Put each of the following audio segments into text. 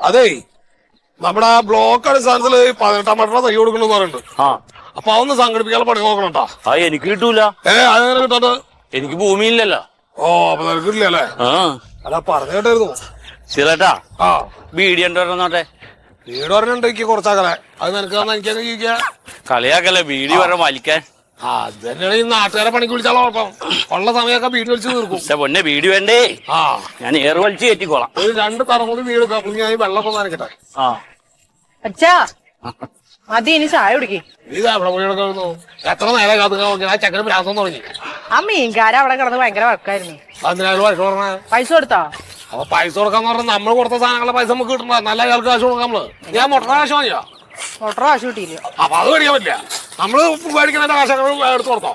അതേ നമ്മുടെ ബ്ലോക്ക് അടിസ്ഥാനത്തില് 18 മീറ്റർ തൈ കൊടുക്കണെന്ന് പറയുന്നുണ്ട്. അപ്പൊ അതൊന്ന് സംഘടിപ്പിക്കാൻ പണി നോക്കണട്ടാ. എനിക്ക് കിട്ടൂല. അതെങ്ങനെ കിട്ടാണ്ട്? എനിക്ക് ഭൂമിയില്ലല്ലോ. ഓ അപ്പൊ നിനക്ക് കിട്ടില്ല അല്ലേ? അല്ല പറഞ്ഞു കേട്ടായിരുന്നു. ശരിട്ടാ. ബീഡി ഉണ്ടോട്ടെ. വീട് പറഞ്ഞിട്ടുണ്ട് എനിക്ക് കുറച്ചാക്കലെ. അത് നിനക്ക് എനിക്ക് ജീവിക്കാ. കളിയാക്കല്ലേ ബീഡി പറഞ്ഞ വലിക്കാൻ. അത് തന്നെയാണ് ഈ നാട്ടുകാരെ പണിക്ക് വിളിച്ചാലോ കുഴപ്പം. ഉള്ള സമയമൊക്കെ വീട് വലിച്ച് തീർക്കും. പൊന്നെ വീട് വേണ്ടേ? ഞാൻ ഏറ് വലിച്ച് കയറ്റിക്കോളാം. ഒരു 2 തറ കൂടി വീട് ഞാൻ വെള്ളം നനക്കട്ടെ. അച്ഛാ മതി, ഇനി ചായ കുടിക്കേ. ഇതാ അവിടെ പോയി കിടക്കുന്നു. എത്ര നേരം കാത്തുക നോക്കി ആ ചക്കര പ്രാസം തുടങ്ങി. ആ മീൻകാര അവിടെ കിടന്ന് ഭയങ്കര വഴക്കായിരുന്നു. അതിനായാലും വഴക്ക് പറഞ്ഞ പൈസ കൊടുത്താ? അപ്പൊ പൈസ കൊടുക്കാന്ന് പറഞ്ഞാൽ നമ്മൾ കൊടുത്ത സാധനങ്ങളുടെ പൈസ നമുക്ക് കിട്ടണ്ട. നല്ല അയാൾക്ക് കാശ് കൊടുക്കാം. നമ്മള് ഞാൻ മുട്ട കാശ് വാങ്ങിയാ മോട്ടർ കാശ് കിട്ടിയില്ല. അപ്പൊ അത് മേടിക്കാൻ പറ്റില്ല. നമ്മള് മേടിക്കുന്ന കാശൊക്കെ എടുത്ത് കൊടുത്തോ.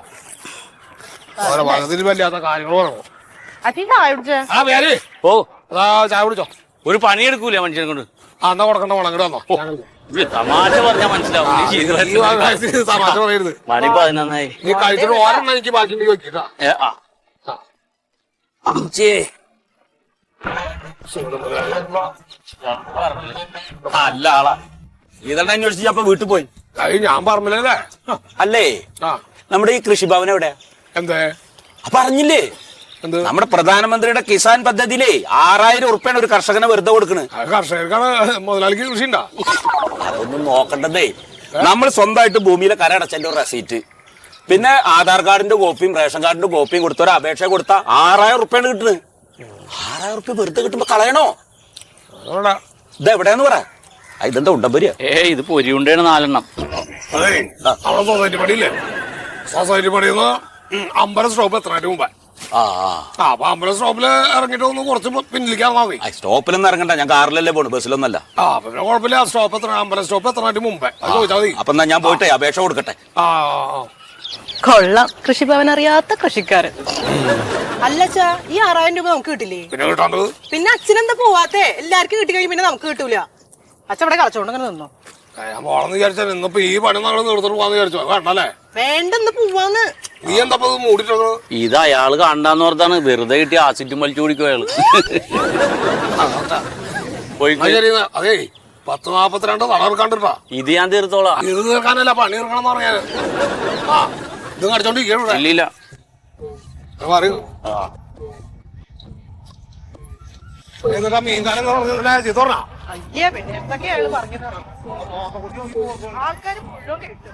ഓരോ ഭാഗത്തിന് വല്ലാത്ത കാര്യങ്ങൾ പറഞ്ഞു. അച്ഛൻ ചായ കുടിച്ചേ? ആ പേര് ഓ അതാ ചായ കുടിച്ചോ. ഒരു പണിയെടുക്കൂല മനുഷ്യനെ കൊണ്ട്. എന്നാ കൊടുക്കണ്ട വളം ഇങ്ങോട്ട് വന്നോ. തമാശ പറഞ്ഞാ മനസ്സിലാവും. തമാശ പറയരുത്. മണി 11 നീ കഴിച്ചിട്ട് ഓരെണ്ണം എനിക്ക് ബാക്കി വെക്കിട്ടാ. അല്ല ആളാ ഇതെണ്ണ അന്വേഷിച്ച് അപ്പൊ വീട്ടിൽ പോയി. ഞാൻ പറഞ്ഞില്ലേ? അല്ലേ നമ്മുടെ ഈ കൃഷിഭവൻ എവിടെ? എന്തേ പറഞ്ഞില്ലേ? നമ്മുടെ പ്രധാനമന്ത്രിയുടെ കിസാൻ പദ്ധതിയിലേ 6000 ഉറുപ്പ്യാണ് ഒരു കർഷകനെ വെറുതെ കൊടുക്കണ്. കർഷകർക്കാണ് മുതലാളിക്ക് കൃഷി ഉണ്ടാ. അതൊന്നും നോക്കണ്ടതേ. നമ്മൾ സ്വന്തമായിട്ട് ഭൂമിയിലെ കരടച്ചതിന്റെ ഒരു റെസീറ്റ്, പിന്നെ ആധാർ കാർഡിന്റെ കോപ്പിയും റേഷൻ കാർഡിന്റെ കോപ്പിയും കൊടുത്ത ഒരു അപേക്ഷ കൊടുത്ത 6000 ഉറുപ്പ്യാണ് കിട്ടുന്നത്. 6000 ഉറുപ്പ്യ വെറുതെ കിട്ടുമ്പോ കളയണോ? ഇത് എവിടെയാന്ന് പറ. ഇതെന്താ ഉണ്ടമ്പരിയ? ഇത് പൊരിയുണ്ടാണ് 4 എണ്ണം. അതെ അവിടെ സൊസൈറ്റി പണിയില്ലേ? സൊസൈറ്റി പണിയുന്ന അമ്പലം സ്റ്റോപ്പ് എത്രയായിട്ട് മുമ്പേ. അപ്പൊ അമ്പലം സ്റ്റോപ്പില് ഇറങ്ങിട്ട് ഒന്ന് കുറച്ച് പിന്നിലേക്ക് ഇറങ്ങാൻ മതി. സ്റ്റോപ്പിലൊന്നും ഇറങ്ങണ്ട, ഞാൻ കാറിലല്ലേ പോണു, ബസ്സിലൊന്നല്ല. പിന്നെ കുഴപ്പമില്ല. സ്റ്റോപ്പ് എത്ര? അമ്പലം സ്റ്റോപ്പ് എത്രയായിട്ട് മുമ്പേ ചോദിച്ചാൽ മതി. അപ്പൊ ഞാൻ പോയിട്ടെ അപേക്ഷ കൊടുക്കട്ടെ. കൊള്ളാം, കൃഷിഭവൻ അറിയാത്ത കൃഷിക്കാരൻ. അല്ലച്ചാ, ഈ 6000 രൂപ നമുക്ക് കിട്ടില്ലേ? പിന്നെ കിട്ടാണ്ടത്. പിന്നെ അച്ഛനെന്താ പോവാത്തെ? എല്ലാവർക്കും കിട്ടി കഴിയും, പിന്നെ നമുക്ക് കിട്ടൂല. അച്ഛൻ ഇവിടെ കളച്ചോണ്ട് അങ്ങനെ നിന്നോ? ഞാൻ പോണെന്ന് വിചാരിച്ചാൽ ഇന്നിപ്പോ ഈ പണി നമ്മൾ നിർത്തിട്ട് പോവാന്ന് വിചാരിച്ചോ? വേണ്ടല്ലേ? വേണ്ടെന്ന് പോവാന്ന്. നീ എന്താ മൂടിട്ടോ? ഇത് അയാള് കണ്ടാന്ന് ഓർത്താണ്. വെറുതെ കിട്ടിയ ആസിറ്റും വലിച്ചു കുടിക്കും അയാള്. അതേ 10:42 തളർക്കാണ്ടിട്ടാ. ഇത് ഞാൻ തീർത്തോളാം. ഇത് തീർക്കാനല്ല, പണി തീർക്കണം പറഞ്ഞാല്. ഇത് കടിച്ചോണ്ടിരിക്കണ ഇല്ല പറയൂ. എന്നിട്ടാ മീൻകാരൻ ചീത്ത പറഞ്ഞാ? അയ്യേ, പിന്നെ എന്തൊക്കെയാണ് പറഞ്ഞത്? ആൾക്കാർ മുഴുവൻ കേട്ടു.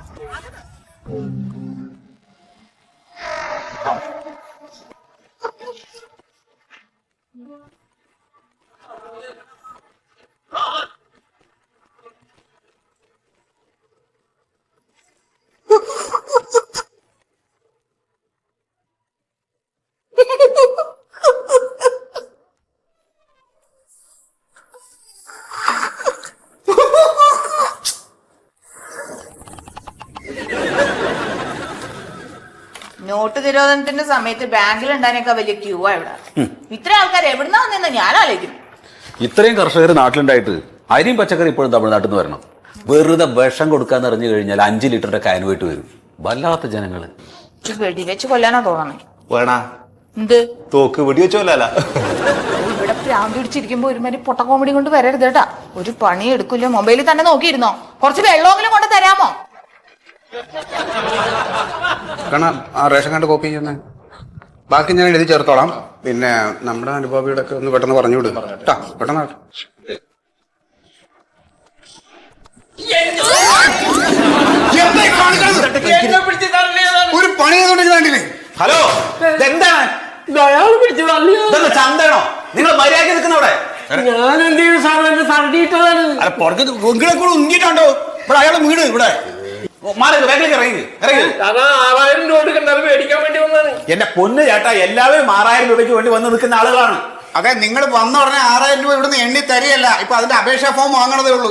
നോട്ട് നിരോധനത്തിന്റെ സമയത്ത് ബാങ്കിൽ ഉണ്ടാകാനൊക്കെ വലിയ ക്യൂ ആ ഇവിടെ. ഇത്ര ആൾക്കാർ എവിടുന്നാ വന്നെന്ന് ഞാൻ ആലോചിക്കും. ഇത്രയും കർഷകർ നാട്ടിലുണ്ടായിട്ട് അരിയും പച്ചക്കറി ഇപ്പോഴും തമിഴ്നാട്ടിൽ നിന്ന് വരണം. വെറുതെ വിഷം കൊടുക്കാന്ന് അറിഞ്ഞു കഴിഞ്ഞാൽ 5 ലിറ്ററിന്റെ കാനുമായിട്ട് വരും. വല്ലാത്ത ജനങ്ങള്. വെടിവെച്ച് കൊല്ലാനാ തോന്നണേ. വേണ എന്ത് തോക്ക് വെടിവെച്ചോല്ല. ഇവിടെ പ്രാന്തി പിടിച്ചിരിക്കുമ്പോ ഒരുമാതിരി പൊട്ട കോമഡി കൊണ്ട് വരരുത് കേട്ടാ. ഒരു പണി എടുക്കില്ല. മൊബൈലിൽ തന്നെ നോക്കിയിരുന്നോ? കുറച്ച് വെള്ളമെങ്കിലും കൊണ്ട് തരാമോ? കാരണം ആ റേഷൻ കാർഡ് കോപ്പി ചെയ്യുന്ന ബാക്കി ഞാൻ എഴുതി ചേർത്തോളാം. പിന്നെ നമ്മുടെ അനുഭവിയുടെ ഒക്കെ ഒന്ന് പെട്ടെന്ന് പറഞ്ഞു വിടും കേട്ടാ. പെട്ടെന്ന് ഒരു പണി ചെയ്തോണ്ടിരിക്കുന്നില്ലേ? ഹലോ, എന്താണ് ചന്തയാണോ? നിങ്ങൾ മര്യാദ നിൽക്കുന്നവിടെ ഞാൻ എന്ത് ചെയ്യും സാർ? എന്റെ സർട്ടിട്ടതാണ്. ഉങ്കിട്ടുണ്ടോ ഇവിടെ? അയാളുടെ വീട് ഇവിടെ. മേടിക്കാൻ വേണ്ടി വന്നാണ്. എന്റെ പൊന്ന് ചേട്ടാ, എല്ലാവരും 6000 രൂപയ്ക്ക് വേണ്ടി വന്ന് നിൽക്കുന്ന ആളുകളാണ്. അതെ, നിങ്ങൾ വന്ന ഉടനെ 6000 രൂപ ഇവിടുന്ന് എണ്ണി തരികയല്ല. ഇപ്പൊ അതിന്റെ അപേക്ഷാ ഫോം വാങ്ങണതേ ഉള്ളൂ.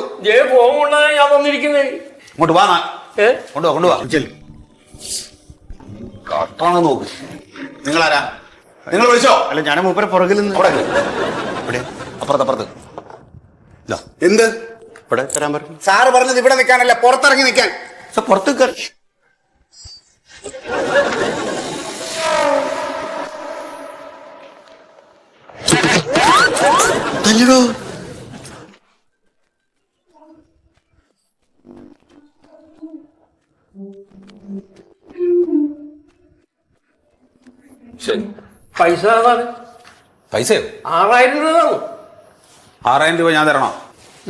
ഫോം കൊണ്ടാണ് ഞാൻ വന്നിരിക്കുന്നത്. ഇങ്ങോട്ട് വാ, കൊണ്ടുപോവാ. കട്ടാണ് നോക്ക്. നിങ്ങളാരാ? നിങ്ങൾ വിളിച്ചോ? അല്ല, ഞാൻ മൂപ്പരെ പുറകിൽ നിന്ന്. അപ്പുറത്ത് എന്ത് ഇവിടെ തരാൻ പറ്റും? സാറ് പറഞ്ഞത് ഇവിടെ നിൽക്കാനല്ല, പുറത്തിറങ്ങി നിൽക്കാൻ. പുറത്ത് പൈസ ഏതാണ്? പൈസയോ? 6000 രൂപയാണ്. 6000 രൂപ ഞാൻ തരണോ?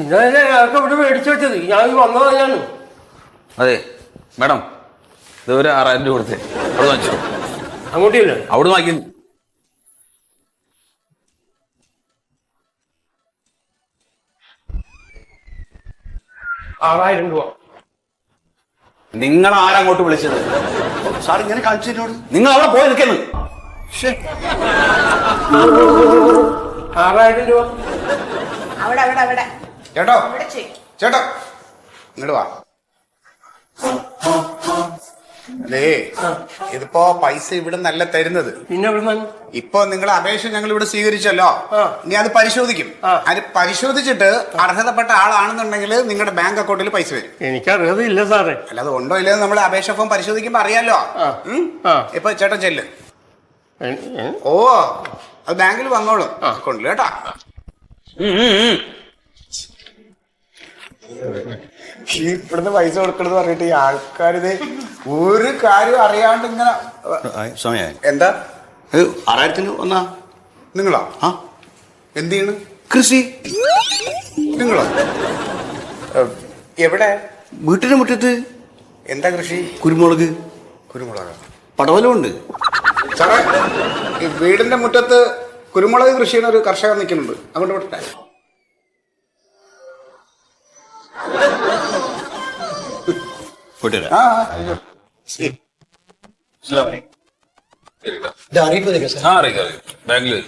ഇന്നലെ ഞങ്ങൾക്ക് ഇവിടെ മേടിച്ചു വെച്ചത്, ഞാൻ വന്നത് ഞാൻ. അതെ മാഡം, ഇത് ഒരു 6000 രൂപ കൊടുത്തേ. അവിടെ വാങ്ങിച്ചോ. അങ്ങോട്ടില്ല. അവിടെ വാങ്ങിക്കുന്നു. രൂപ. നിങ്ങൾ ആരങ്ങോട്ട് വിളിച്ചത്? സാർ ഇങ്ങനെ കാണിച്ചതിനോട് നിങ്ങൾ അവിടെ പോയി നിൽക്കുന്നു. 6000 രൂപ. അവിടെ അവിടെ അവിടെ ചേട്ടോ അവിടെ ചെയ്യും. ചേട്ടോ ഇങ്ങോട്ട് വാ. അല്ലേ ഇതിപ്പോ പൈസ ഇവിടെ നല്ല തരുന്നത്. പിന്നെ എവിടുന്നാണ്? ഇപ്പൊ നിങ്ങളെ അപേക്ഷ ഞങ്ങൾ ഇവിടെ സ്വീകരിച്ചല്ലോ. ഇനി അത് പരിശോധിക്കും. അത് പരിശോധിച്ചിട്ട് അർഹതപ്പെട്ട ആളാണെന്നുണ്ടെങ്കിൽ നിങ്ങളുടെ ബാങ്ക് അക്കൗണ്ടിൽ പൈസ വരും. എനിക്കറിയതില്ല സാറേ. അല്ലാതെ ഉണ്ടോ ഇല്ലെന്ന് നമ്മൾ അപേക്ഷ ഫോം പരിശോധിക്കുമ്പോ അറിയാലോ. ഇപ്പൊ ചേട്ടൻ ചെല്ല്. ഓ അത് ബാങ്കിൽ വന്നോളും അക്കൗണ്ടിൽ കേട്ടാ. ഇവിടുന്ന് പൈസ കൊടുക്കണെന്ന് പറഞ്ഞിട്ട് ഈ ആൾക്കാരിത് ഒരു കാര്യം അറിയാണ്ട് ഇങ്ങനെ സമയമായി. എന്താ 6000 വന്നാ നിങ്ങളോ? ആ എന്ത് ചെയ്യണ്? കൃഷി. നിങ്ങളോ? എവിടെ? വീട്ടിന്റെ മുറ്റത്ത്. എന്താ കൃഷി? കുരുമുളക്. കുരുമുളക്. പടവലമുണ്ട്. സാറേ ഈ വീടിന്റെ മുറ്റത്ത് കുരുമുളക് കൃഷി ചെയ്യുന്ന ഒരു കർഷകൻ നിൽക്കുന്നുണ്ട്. അങ്ങോട്ട് വിട്ടെ. പോയിട്ട് ആ ബാംഗ്ലൂർ.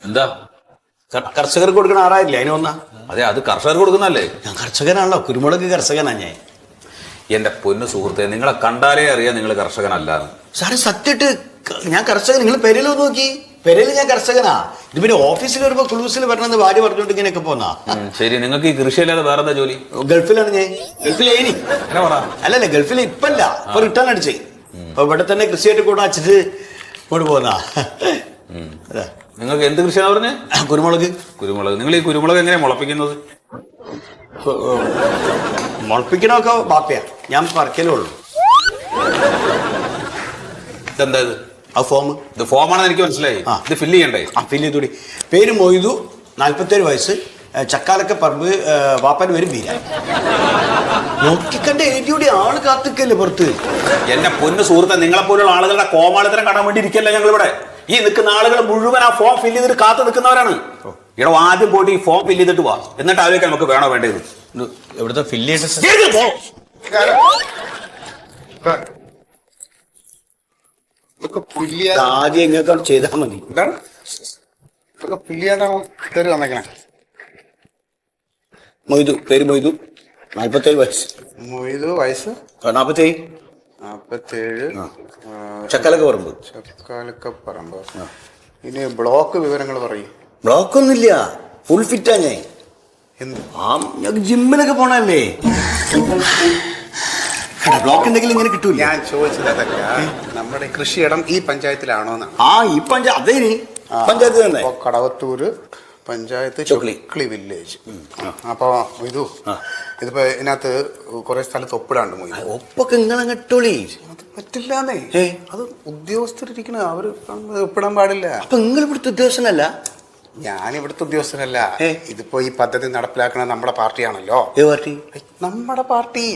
എന്താ? കർഷകർക്ക് കൊടുക്കണ 6000 അതിന് വന്നാ? അതെ, അത് കർഷകർക്ക് കൊടുക്കുന്നല്ലേ. ഞാൻ കർഷകനാണല്ലോ, കുരുമുളക് കർഷകനാ ഞാൻ. എന്റെ പൊന്നു സുഹൃത്തെ, നിങ്ങളെ കണ്ടാലേ അറിയാം നിങ്ങൾ കർഷകനല്ലാന്ന്. സാറേ സത്യമായിട്ട് ഞാൻ കർഷകൻ. നിങ്ങൾ പെരയിൽ ഒന്ന് നോക്കി, പെരയിൽ ഞാൻ കർഷകനാ. ഇത് പിന്നെ ഓഫീസിൽ വരുമ്പോ ക്ലൂസിൽ വരണമെന്ന് ഭാര്യ പറഞ്ഞോണ്ട് ഇങ്ങനെയൊക്കെ പോന്നാ. ശരി, നിങ്ങൾക്ക് ഈ കൃഷിയല്ലാതെ വേറെ എന്താ ജോലി? ഗൾഫിലാണ് ഞാൻ. ഗൾഫിലേനി. എന്നെ പറ. അല്ലല്ല, ഗൾഫിൽ ഇപ്പല്ല, ഇപ്പൊ റിട്ടേൺ അടിച്ചേ. അപ്പൊ ഇവിടെ തന്നെ കൃഷിയായിട്ട് കൂടെ വച്ചിട്ട് ഇങ്ങോട്ട് പോന്നാ. അതാ. നിങ്ങൾക്ക് എന്ത് കൃഷിയാ പറഞ്ഞേ? കുരുമുളക്. കുരുമുളക്. നിങ്ങൾ ഈ കുരുമുളക് എങ്ങനെയാ മുളപ്പിക്കുന്നത്? മുളപ്പിക്കണമൊക്കെ ബാപ്പയാ, ഞാൻ പറിക്കലേ ഉള്ളൂ. ഇതെന്താ ഇത്? ആ ഫോം. ഇത് ഫോമാണെന്ന് എനിക്ക് മനസ്സിലായി. ഇത് ഫില്ല് ചെയ്യണ്ടേ? ആ ഫില്ല് ചെയ്തൂടി. പേര് മൊയ്തു, 47 വയസ്സ്, ചക്കാലക്ക പറമ്പ്, വാപ്പാന്റെ പേര് മീര. നോക്കിക്കണ്ട എഴുതിയൂടി, ആള് കാത്തിക്കല്ലേ പുറത്ത്. എന്റെ പൊന്നു സുഹൃത്തെ, നിങ്ങളെ പോലുള്ള ആളുകളുടെ കോമാളിത്തരം കാണാൻ വേണ്ടി ഇരിക്കല്ല ഞങ്ങൾ ഇവിടെ. ഈ നിൽക്കുന്ന ആളുകൾ മുഴുവൻ ആ ഫോം ഫില്ല് ചെയ്തിട്ട് കാത്തു നിൽക്കുന്നവരാണ്. ഇവിടെ ആദ്യം പോയിട്ട് ഈ ഫോം ഫില്ല് ചെയ്തിട്ട് പോവാ, എന്നിട്ട് ആലോചിക്കാൻ നമുക്ക് വേണോ വേണ്ടത്. എവിടുത്തെ ഫില്ല് ചെയ്തിട്ട് ആദ്യം എങ്ങനെയൊക്കെ ചെയ്താൽ മതി. എന്താണ് പേര് വന്നേക്കണേ? മൊയ്തു, പേര് മൊയ്തു, 47 വയസ്സ്. മൊയ്തു വയസ്സ് 47. 47. ചക്കാലക്ക പറമ്പ്. ചക്കാലക്ക പറമ്പ്. ഇനി ബ്ലോക്ക് വിവരങ്ങൾ പറയും. ബ്ലോക്ക് ഒന്നുമില്ല, ഫുൾ ഫിറ്റാ ഞാൻ. എന്ത്? ഞങ്ങൾക്ക് ജിമ്മിലൊക്കെ പോണല്ലേ. ബ്ലോക്ക് ഉണ്ടെങ്കിൽ ഇങ്ങനെ കിട്ടൂല. ഞാൻ ചോദിച്ചത് അതല്ല, നമ്മുടെ കൃഷിയിടം ഈ പഞ്ചായത്തിലാണോ എന്നാണ്. ഈ പഞ്ചായത്ത്, അതേ പഞ്ചായത്ത് തന്നെ. കടവത്തൂര് പഞ്ചായത്ത്, ചൊക്ലി വില്ലേജ്. അപ്പൊ ഇതിപ്പോ ഇതിനകത്ത് കുറെ സ്ഥലത്ത് ഒപ്പിടാണ്ട് പോയി. ഒപ്പൊക്കെ ഇങ്ങനെ കിട്ടൂലി. അത് പറ്റില്ലാന്നേ. അത് ഉദ്യോഗസ്ഥരിക്കണ, അവര് ഒപ്പിടാൻ പാടില്ല. അപ്പൊ നിങ്ങൾ ഇവിടുത്തെ ഉദ്യോഗസ്ഥനല്ല? ഞാൻ ഇവിടുത്തെ ഉദ്യോഗസ്ഥനല്ല. ഇതിപ്പോ ഈ പദ്ധതി നടപ്പിലാക്കണ നമ്മുടെ പാർട്ടിയാണല്ലോ. പാർട്ടി? നമ്മുടെ പാർട്ടി.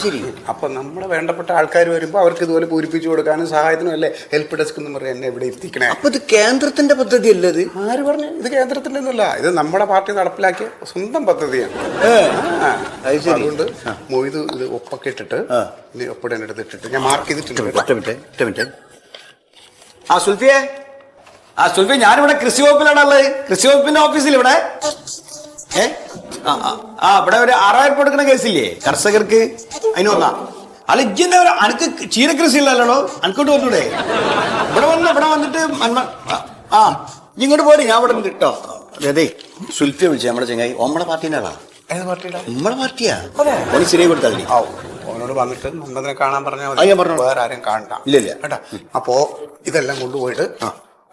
ശരി. അപ്പൊ നമ്മുടെ വേണ്ടപ്പെട്ട ആൾക്കാർ വരുമ്പോ അവർക്ക് ഇതുപോലെ പൂരിപ്പിച്ചു കൊടുക്കാനും സഹായത്തിനും അല്ലേ ഹെൽപ്പ് ഡെസ്ക് എന്ന് പറയാൻ എന്നെ ഇവിടെ എത്തിക്കണേ. അപ്പൊ ഇത് കേന്ദ്രത്തിന്റെ പദ്ധതി അല്ലത്? ആര് പറഞ്ഞു? ഇത് കേന്ദ്രത്തിന്റെ ഒന്നുമല്ല, ഇത് നമ്മുടെ പാർട്ടി നടപ്പിലാക്കിയ സ്വന്തം പദ്ധതിയാണ്. അതുകൊണ്ട് മൊയ്തു ഇത് ഒപ്പൊക്കെ ഇട്ടിട്ട് ഒപ്പിടാൻ എടുത്തിട്ടിട്ട് ഞാൻ മാർക്ക് ചെയ്തിട്ടുണ്ട്. സുൽഫിയെ, സുൽഫി, ഞാനിവിടെ കൃഷി വകുപ്പിലാണുള്ളത്. കൃഷി വകുപ്പിന്റെ ഓഫീസിൽ ഇവിടെ ഇവിടെ ഒരു 6000 കൊടുക്കുന്ന കേസില്ലേ കർഷകർക്ക്, അതിന് വന്നാ. അല്ല ഇജ്ജെന്താ അനക്ക് ചീരകൃഷി ഇല്ലല്ലോ, അനക്കോട്ട് വന്നൂടെ? ഇവിടെ വന്നിട്ട് ഇങ്ങോട്ട് പോരി, ഞാൻ ഇവിടെ കിട്ടോ. അതെ, സുൽഫിയെ വിളിച്ചേ, നമ്മുടെ ചങ്ങായി നമ്മുടെ പാർട്ടീൻ്റെ ആളാ. നമ്മുടെ പാർട്ടിയാ. ശരിയായി കൊടുത്താൽ മതി. അവനോട് വന്നിട്ട് നമ്മതിനെ കാണാൻ പറഞ്ഞാൽ മതി, വേറെ ആരും കാണണ്ട. ഇല്ല കേട്ടാ. അപ്പോ ഇതെല്ലാം കൊണ്ടുപോയിട്ട്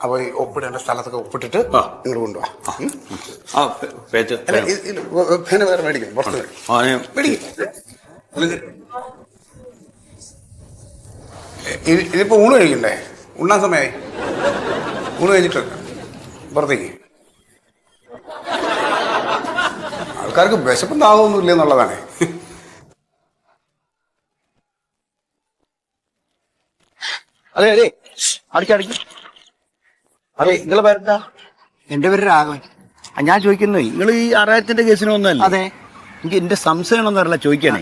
അപ്പൊ ഈ ഒപ്പിടേണ്ട സ്ഥലത്തൊക്കെ ഒപ്പിട്ടിട്ട് നിങ്ങൾ കൊണ്ടുപോവാ. അല്ല പിന്നെ വേറെ മേടിക്കും, പുറത്ത് മേടിക്കും. ഇതിപ്പോ ഊണ് കഴിക്കണ്ടേ? ഉണ്ണാൻ സമയമായി. ഊണ് കഴിഞ്ഞിട്ട് പുറത്തേക്ക്. ആൾക്കാർക്ക് വിശപ്പം താകൊന്നുമില്ല എന്നുള്ളതാണ്. അതെ അതെ, അടിക്കടിക്കും. അതെ, നിങ്ങളെ പേരെന്താ? എന്റെ പേര് രാഘവൻ. ഞാൻ ചോദിക്കുന്നേ, നിങ്ങൾ ഈ 6000-ന്റെ കേസിനൊന്നല്ല. അതെ, എനിക്ക് എന്റെ സംശയം എന്നല്ല ചോദിക്കണേ.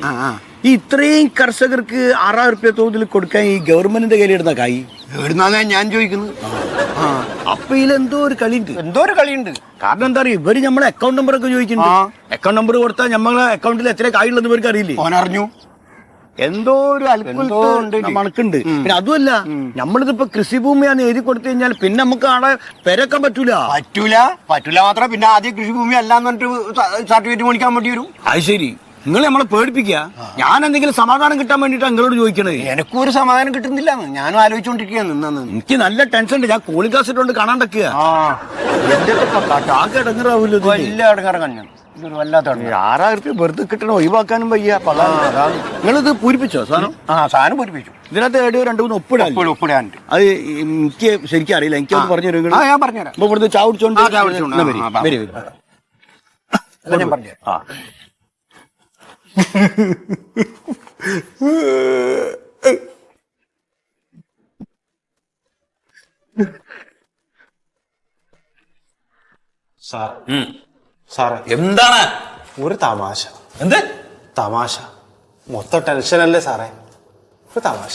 ഈ ഇത്രയും കർഷകർക്ക് 6000 റുപ്യ തോതിൽ കൊടുക്കാൻ ഈ ഗവൺമെന്റിന്റെ കയ്യിലിടുന്ന കൈ എവിടുന്നാ ഞാൻ ചോദിക്കുന്നത്? അപ്പൊ ഇതിലെന്തോ ഒരു കളിയുണ്ട്. എന്തോ ഒരു കളിയുണ്ട്. കാരണം എന്താ അറിയാം, ഇവര് നമ്മളെ അക്കൗണ്ട് നമ്പർ ഒക്കെ ചോദിക്കുന്നുണ്ട്. അക്കൗണ്ട് നമ്പർ കൊടുത്താൽ നമ്മളെ അക്കൗണ്ടിൽ എത്ര കായുള്ളത് ഇവർക്ക് അറിയില്ലേ? ഓനറിഞ്ഞു. എന്തോ ഒരു മണക്കുണ്ട്. പിന്നെ അതുമല്ല, നമ്മളിതിപ്പോ കൃഷിഭൂമിയാണ് എഴുതി കൊടുത്തു കഴിഞ്ഞാൽ പിന്നെ നമുക്ക് ആടെ പെരക്കാൻ പറ്റൂല. പറ്റൂല മാത്രം. പിന്നെ ആദ്യം കൃഷിഭൂമി അല്ലാന്ന് പറഞ്ഞിട്ട് സർട്ടിഫിക്കറ്റ് മേടിക്കാൻ വേണ്ടി വരും. അത് ശരി, നിങ്ങൾ നമ്മളെ പേടിപ്പിക്കുക. ഞാൻ എന്തെങ്കിലും സമാധാനം കിട്ടാൻ വേണ്ടിട്ടാ നിങ്ങളോട് ചോദിക്കണേ. എനക്കും ഒരു സമാധാനം കിട്ടുന്നില്ല. ഞാനും ആലോചിച്ചോണ്ടിരിക്കുകയാണ്. എനിക്ക് നല്ല ടെൻഷൻ ഉണ്ട്. ഞാൻ കൂളിംഗ് ഗ്ലാസ് ഇട്ടുകൊണ്ട് കാണാണ്ടൊക്കെ ആകെ ഇടങ്ങറാവൂല്ലോ. വലിയ ഇടങ്ങറങ്ങാൻ ഇതൊരു വല്ലാത്ത 6000 റുപ്യ വെറുതെ കിട്ടണം, ഒഴിവാക്കാനും വയ്യ. നിങ്ങളിത് പൂരിപ്പിച്ചോ സാധനം? സാധനം പൂരിപ്പിച്ചു. ഇതിനകത്ത് 2-3 ഒപ്പിടാനുണ്ട്. അത് എനിക്ക് ശരിക്കും അറിയില്ല. എനിക്കത് പറഞ്ഞു തരും. ഞാൻ പറഞ്ഞുതരാം. ഇപ്പൊ ഇവിടുന്ന് ചാവിടിച്ചോണ്ട് ഞാൻ പറഞ്ഞു. സാറേ എന്താണ്? ഒരു തമാശ. എന്ത് തമാശ? മൊത്തം ടെൻഷനല്ലേ സാറേ? ഒരു തമാശ.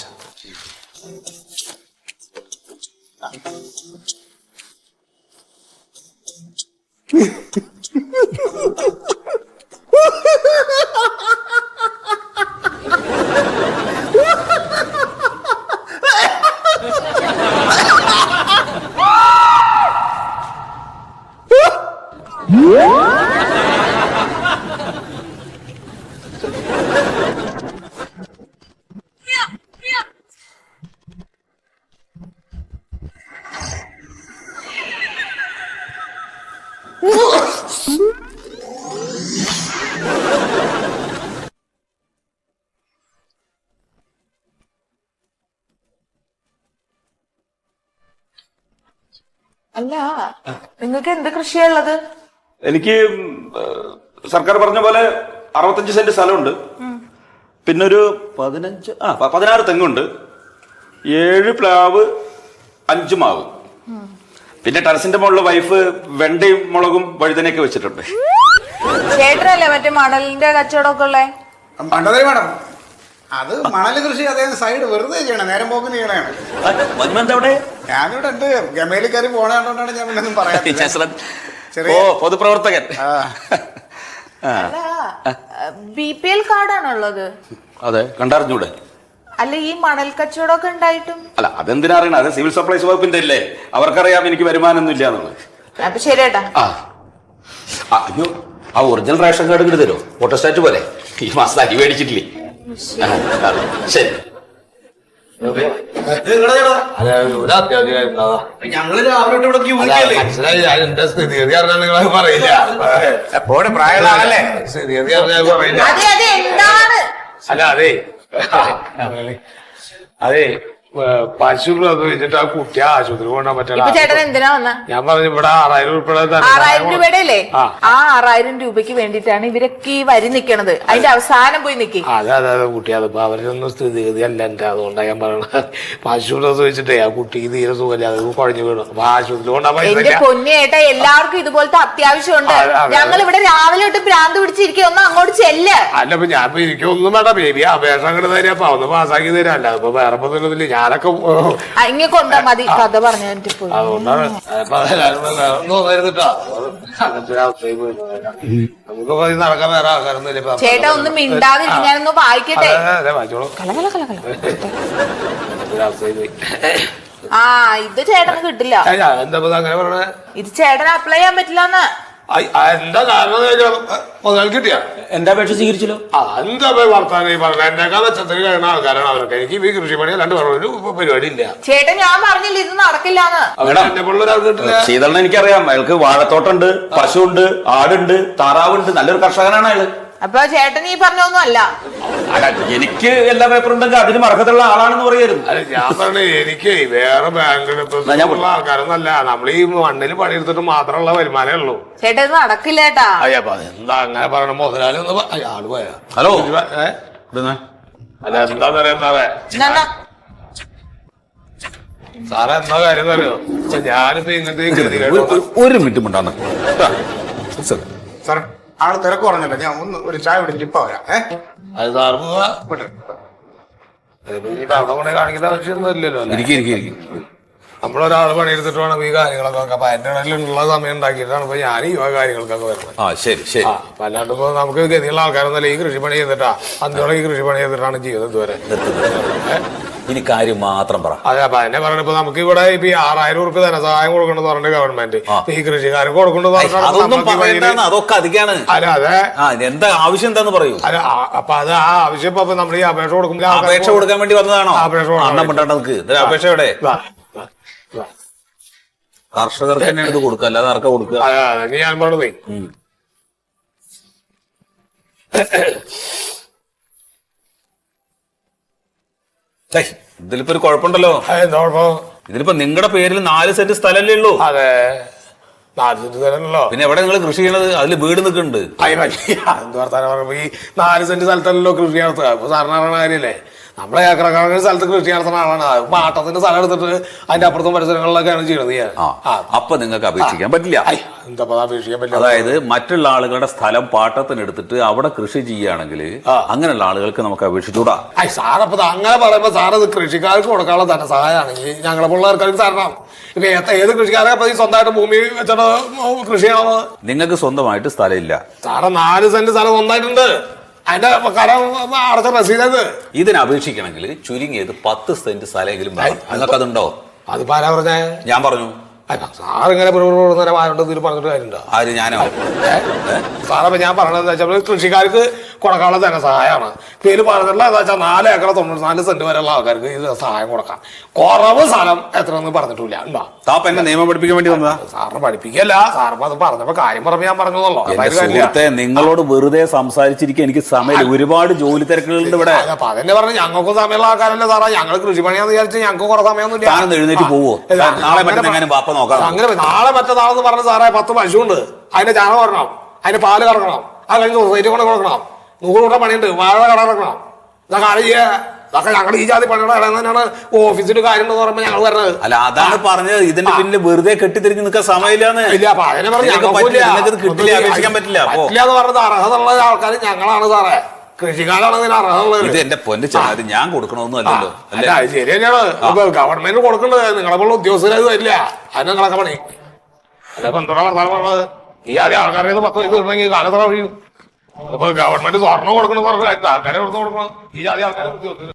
അല്ല, നിങ്ങൾക്ക് എന്ത് കൃഷിയുള്ളത്? എനിക്ക് സർക്കാർ പറഞ്ഞ പോലെ 65 സെന്റ് സ്ഥലമുണ്ട്. പിന്നെ ഒരു 16 തെങ്ങുണ്ട്, 7 പ്ലാവ്, 5 മാവ്. പിന്നെ ടെറസിന്റെ മുകളിൽ വൈഫ് വെണ്ടയും മുളകും വഴുതനയൊക്കെ വെച്ചിട്ടുണ്ട്. ചേട്ടനല്ലേ മറ്റേ മണലിന്റെ കച്ചവടമൊക്കെ ഉള്ളേ? പണ്ടതേ മേഡം, അത് മണല് കൃഷി അദ്ദേഹം സൈഡ് വെറുതെ ചെയ്യണം, നേരം പോക്കിന് ചെയ്യണതാണ്. ഞാനിവിടെ ഉണ്ട്. ഗമയിൽ കയറി പോണതുകൊണ്ടാണ് ഞാൻ പിന്നെ ഒന്നും പറയാം. പൊതുപ്രവർത്തകൻ. അല്ല, BPL കാർഡാണുള്ളത്? അതെ, കണ്ടറിഞ്ഞൂടെ? അല്ല, ഈ മണൽ കച്ചവടമൊക്കെ ഉണ്ടായിട്ടും? അല്ല, അതെന്തിനാ അറിയണം? അത് സിവിൽ സപ്ലൈസ് വകുപ്പിന്റെ അല്ലേ, അവർക്കറിയാം എനിക്ക് വരുമാനമൊന്നും ഇല്ല എന്നുള്ളത്. അപ്പൊ ശരിയേട്ടാ. അയ്യോ, ആ ഒറിജിനൽ റേഷൻ കാർഡ് ഇങ്ങോട്ട് തരുമോ? ഫോട്ടോസ്റ്റാറ്റ് പോലെ. ഈ മാസം അരി മേടിച്ചിട്ടില്ലേ? ശരി. ഞങ്ങള് രാവിലെ മനസ്സിലായി. എന്റെ സ്ഥിതി അറിഞ്ഞാൽ നിങ്ങളത് പറയില്ല. എപ്പോഴും പ്രായമുള്ളതല്ലേ സ്ഥിതി അറിഞ്ഞാൽ പറയില്ല. അല്ല, അതെ പശു പ്രസവിച്ചിട്ട് ആ കുട്ടിയെ ആശുപത്രി കൊണ്ടാൻ പറ്റില്ല. ചേട്ടൻ എന്തിനാ വന്ന? ഞാൻ പറഞ്ഞു ഇവിടെ 6000 രൂപ. 6000 രൂപയുടെ അല്ലേ? ആ 6000 രൂപയ്ക്ക് വേണ്ടിട്ടാണ് ഇവരൊക്കെ ഈ വരി നിക്കണത്. അതിന്റെ അവസാനം പോയി നിക്കി. അതെ കുട്ടി, അതിപ്പോ അവരൊന്നും സ്ഥിതിഗതി അല്ല എന്റെ. അതുകൊണ്ടാണ് ഞാൻ പറയണത്. പശു പ്രസവിച്ചിട്ടേ ആ കുട്ടിക്ക് തീരെ സുഖമില്ല, അത് കുഴഞ്ഞു വീണു. അപ്പൊ ആശുപത്രി കൊണ്ടാ എന്റെ പൊന്നിയേട്ടാ, എല്ലാവർക്കും ഇതുപോലത്തെ അത്യാവശ്യമുണ്ട്. ഞങ്ങൾ ഇവിടെ രാവിലെ തൊട്ട് ഭ്രാന്ത് പിടിച്ചിരിക്കുക. ഒന്ന് അങ്ങോട്ട് ചെല്ല്. അല്ല, ഇപ്പൊ ഞാൻ എനിക്കൊന്നും വേണ്ട ബേബി. അപേക്ഷ അങ്ങോട്ട് തരാ, അപ്പൊ ഒന്ന് പാസ്സാക്കി തരാം. അല്ല ഇപ്പൊ വേറെ ഒന്നുമില്ല. ഞാനൊക്കെ ഇങ്ങനെ കൊണ്ടാ മതി. കഥ പറഞ്ഞു പോയി. അതുകൊണ്ടാണ് നമുക്ക് നടക്കാൻ വേറെ ആൾക്കാരൊന്നുമില്ല. ചേട്ടാ ഒന്ന് മിണ്ടാതിരിക്കും, ഞാനൊന്ന് വായിക്കട്ടെ. ഇത് ചേട്ടന് കിട്ടില്ല. എന്താ അങ്ങനെ പറഞ്ഞേ? ഇത് ചേട്ടന് അപ്ലൈ ചെയ്യാൻ പറ്റില്ലെന്ന്. എന്താ കാരണം മുതലാളി കിട്ടിയ എന്റെ അപേക്ഷ സ്വീകരിച്ചല്ലോ. എന്താ പോയി വർത്താനം ഈ പറഞ്ഞ എന്നെക്കാൾ വെച്ചത്തിൽ കഴിയുന്ന ആൾക്കാരാണ് അവരൊക്കെ. എനിക്ക് ഈ കൃഷിപ്പണി അല്ലാണ്ട് വേറെ ഒരു പരിപാടി ഇല്ല. ചേട്ടൻ ഞാൻ പറഞ്ഞില്ല ഇത് നടക്കില്ലാന്ന്. എന്നെ പോലെ ഒരാൾ കിട്ടില്ല. ശീതളനെ എനിക്കറിയാം. അയാൾക്ക് വാഴത്തോട്ടുണ്ട്, പശുണ്ട്, ആടുണ്ട്, താറാവുണ്ട്. നല്ലൊരു കർഷകനാണ് അയാള്. അപ്പൊ ചേട്ടൻ ഈ പറഞ്ഞൊന്നും അല്ല. എനിക്ക് എല്ലാ പേപ്പറും ഉണ്ടെങ്കിൽ അതിന് അർഹതയുള്ള ആളാണെന്ന് പറയായിരുന്നു. അല്ല ഞാൻ പറഞ്ഞ എനിക്ക് വേറെ ബാങ്കിലെത്തുള്ള ആൾക്കാരൊന്നല്ല. നമ്മൾ ഈ മണ്ണിൽ പണിയെടുത്തിട്ട് മാത്രമുള്ള വരുമാനമേ ഉള്ളൂ. ചേട്ടാ ഇത് നടക്കില്ല ചേട്ടാ. അയ്യപ്പ എന്താ അങ്ങനെ പറയണ മുതലാളി ഒന്ന് ആള് പോയാ. ഹലോ അല്ല എന്താ പറയാ സാറേ എന്താ കാര്യം അറിയോ? ഞാനിപ്പോ ഇങ്ങനത്തെ ഒരു മിനിറ്റ് മിണ്ടാന്ന് സാർ ആള് തിരക്ക് പറഞ്ഞല്ലോ, ഞാൻ ഒന്ന് ഒരു ചായ പിടിച്ചിട്ട് ഇപ്പൊ വരാം. അത് സാറ് അവിടെ കൊണ്ട് കാണിക്കേണ്ട ആവശ്യമൊന്നും ഇല്ലല്ലോ. നമ്മളൊരാൾ പണിയെടുത്തിട്ട് വേണം ഈ കാര്യങ്ങളൊക്കെ. അപ്പൊ അതിന്റെ ഇടയിലുള്ള സമയം ഉണ്ടാക്കിയിട്ടാണ് ഇപ്പൊ ഞാൻ ഈ കാര്യങ്ങൾക്കൊക്കെ വരുന്നത്. ശരി ശരി. അപ്പൊ അല്ലാണ്ട് ഇപ്പൊ നമുക്ക് ഗതിയുള്ള ആൾക്കാരൊന്നല്ല. ഈ കൃഷിപ്പണി ചെയ്തിട്ടാ അന്തോളം ഈ കൃഷിപ്പണി ചെയ്തിട്ടാണ് ജീവിതം ഇതുവരെ. ഇനി കാര്യം മാത്രം പറ. അതെ അപ്പൊ അതിനെ പറഞ്ഞ ഇപ്പൊ നമുക്ക് ഇവിടെ ഇപ്പൊ 6000 ഉറുപ്പിക ധനസഹായം കൊടുക്കണമെന്ന് പറഞ്ഞ ഗവൺമെന്റ് ഈ കൃഷിക്കാർക്ക് കൊടുക്കേണ്ടത് അതൊക്കെ അധികമാണ്. അല്ല അതെ എന്താ ആവശ്യം എന്താന്ന് പറയൂ. അല്ല അപ്പൊ അത് ആ ആവശ്യം ഇപ്പൊ നമ്മൾ ഈ അപേക്ഷ കൊടുക്കുമ്പോൾ അപേക്ഷ കൊടുക്കാൻ വേണ്ടി വന്നതാണോ? അപേക്ഷ അപേക്ഷ എവിടെ? കർഷകർക്ക് തന്നെയാണ് ഇത് കൊടുക്കുക, അല്ലാതെ ആർക്കാ കൊടുക്കുക? അതെ ഞാൻ പറഞ്ഞതേ. ഇതിലിപ്പോ ഒരു കുഴപ്പമുണ്ടല്ലോ. എന്താ കുഴപ്പം? ഇതിലിപ്പോ നിങ്ങളുടെ പേരിൽ 4 സെന്റ് സ്ഥലമല്ലേ ഉള്ളൂ? അതെ 4 സെന്റ് സ്ഥലമല്ലോ. പിന്നെ എവിടെ നിങ്ങൾ കൃഷി ചെയ്യണത്? അതിൽ വീട് നിൽക്കുന്നുണ്ട്. എന്ത് വർത്താനം പറയുമ്പോ ഈ 4 സെന്റ് സ്ഥലത്തല്ലോ കൃഷി നടത്തുക. ഇപ്പൊ സാറിന് അറിയണ കാര്യല്ലേ? നമ്മളെ ഏക്കറക്കണക്കിന് സ്ഥലത്ത് കൃഷി നടത്തുന്ന ആളാണ്. പാട്ടത്തിന്റെ സ്ഥലം എടുത്തിട്ട് അതിന്റെ അപ്പുറത്തും പരിസരങ്ങളിലൊക്കെയാണ് ചെയ്യുന്നത്. അപ്പൊ നിങ്ങൾക്ക് അപേക്ഷിക്കാൻ പറ്റില്ല. എന്താ അപേക്ഷിക്കാൻ പറ്റില്ല? അതായത് മറ്റുള്ള ആളുകളുടെ സ്ഥലം പാട്ടത്തിന് എടുത്തിട്ട് അവിടെ കൃഷി ചെയ്യുകയാണെങ്കിൽ അങ്ങനെയുള്ള ആളുകൾക്ക് നമുക്ക് അപേക്ഷിച്ചൂടാ. സാറപ്പത് അങ്ങനെ പറയുമ്പോ സാറത് കൃഷിക്കാർക്ക് കൊടുക്കാനുള്ള ധനസഹായമാണെങ്കിൽ ഞങ്ങളെ പിള്ളേർക്ക് തരണം. ഇപ്പൊ ഏത് കൃഷിക്കാരൊക്കെ സ്വന്തമായിട്ട് ഭൂമി വെച്ചിട്ട് കൃഷി ചെയ്യണത്? നിങ്ങൾക്ക് സ്വന്തമായിട്ട് സ്ഥലമില്ല. സാറെ 4 സെന്റ് സ്ഥലം സ്വന്തമായിട്ടുണ്ട്. അതിന്റെ കരം അടച്ച രസീത്. ഇതിന് അപേക്ഷിക്കണമെങ്കിൽ ചുരുങ്ങിയത് 10 സെന്റ് സ്ഥലമെങ്കിലും നിങ്ങൾക്ക് അതുണ്ടോ? അതിപ്പോ ആരാ പറഞ്ഞേ? ഞാൻ പറഞ്ഞു. സാറിങ്ങനെ ഇതിൽ പറഞ്ഞിട്ട് കാര്യമുണ്ടോ? ആര്? ഞാനോ? സാറപ്പോ ഞാൻ പറഞ്ഞത് വെച്ചാൽ കൃഷിക്കാർക്ക് കൊടുക്കാനുള്ള ധനസഹായമാണ്. പേര് പറഞ്ഞിട്ടുള്ള എന്താ വെച്ചാൽ 4 ഏക്കർ 94 സെന്റ് വരെയുള്ള ആൾക്കാർക്ക് ഇത് സഹായം കൊടുക്കാം. കുറവ് സ്ഥലം എത്രയെന്ന് പറഞ്ഞിട്ടില്ല. എന്നെ നിയമം പഠിപ്പിക്കാൻ വേണ്ടി വന്നതാ? സാറിന് പഠിപ്പിക്കല്ല, സാറിന് അത് പറഞ്ഞപ്പോ കാര്യം പറഞ്ഞ ഞാൻ പറഞ്ഞതല്ലോ. നിങ്ങളോട് വെറുതെ സംസാരിച്ചിരിക്കാൻ എനിക്ക് സമയം, ഒരുപാട് ജോലി തിരക്കുകളുണ്ട് ഇവിടെ. അപ്പൊ അതെന്നെ പറഞ്ഞു ഞങ്ങൾക്ക് സമയമുള്ള ആൾക്കാരല്ലേ സാറാ. ഞങ്ങൾ കൃഷിപ്പണിയാന്ന് വിചാരിച്ച് ഞങ്ങൾക്ക് കുറെ സമയമൊന്നുമില്ല. താനൊന്ന് എഴുന്നേറ്റ് പോവോ? നാളെ ബാപ്പ നോക്കാം. അങ്ങനെ നാളെ മറ്റന്നാളെന്ന് പറഞ്ഞ സാറേ 10 പശുണ്ട്. അതിന്റെ ചാണകം വരണം, അതിന്റെ പാല് കറക്കണം, അത് കഴിഞ്ഞ് സൊസൈറ്റി കൊണ്ട് കൊടുക്കണം. 100 കൂട്ടം പണിയുണ്ട്, വാഴ കട ഇറക്കണം. ഇതൊക്കെ അറിയേ? ഇതൊക്കെ ഞങ്ങൾ ഈ ജാതി പണിയുടെ ഇടന്നാണ് ഓഫീസിൽ കാര്യം എന്ന് പറയുമ്പോൾ ഞങ്ങൾ വരുന്നത്. അല്ല അതാണ് പറഞ്ഞത്. ഇതിന്റെ പിന്നിൽ വെറുതെ കെട്ടിത്തിരിഞ്ഞ് നിൽക്കാൻ സമയമില്ലാന്ന്. ഇല്ല അപ്പൊ അതിനെ പറഞ്ഞാൽ അപേക്ഷിക്കാൻ പറ്റില്ല എന്ന് പറഞ്ഞത് അർഹതയുള്ള ആൾക്കാർ ഞങ്ങളാണ് സാറേ. കൃഷിക്കാരാണ് ഇതിന് അർഹതയുള്ളത്. ഇത് എന്റെ പൊന്ന് ചാതി ഞാൻ കൊടുക്കണമെന്നും അല്ലല്ലോ. ശരി തന്നെയാണ്. ഗവൺമെന്റ് കൊടുക്കേണ്ടത് നിങ്ങളെ പോലുള്ള ഉദ്യോഗസ്ഥരത് വരില്ല. അതിന് നിങ്ങളൊക്കെ പണി. അല്ലപ്പോ എന്താ പറഞ്ഞത്? ഈ ആദ്യം ആൾക്കാരെ 10 വയസ്സ് കിട്ടണമെങ്കിൽ കാലത്ര കഴിയും. ഇപ്പൊ ഗവൺമെന്റ് സ്വർണ്ണം കൊടുക്കണം പറഞ്ഞ ആൾക്കാരെ കൊടുക്കണം. ഈ ആദ്യം ആൾക്കാരെ ഉദ്യോഗസ്ഥർ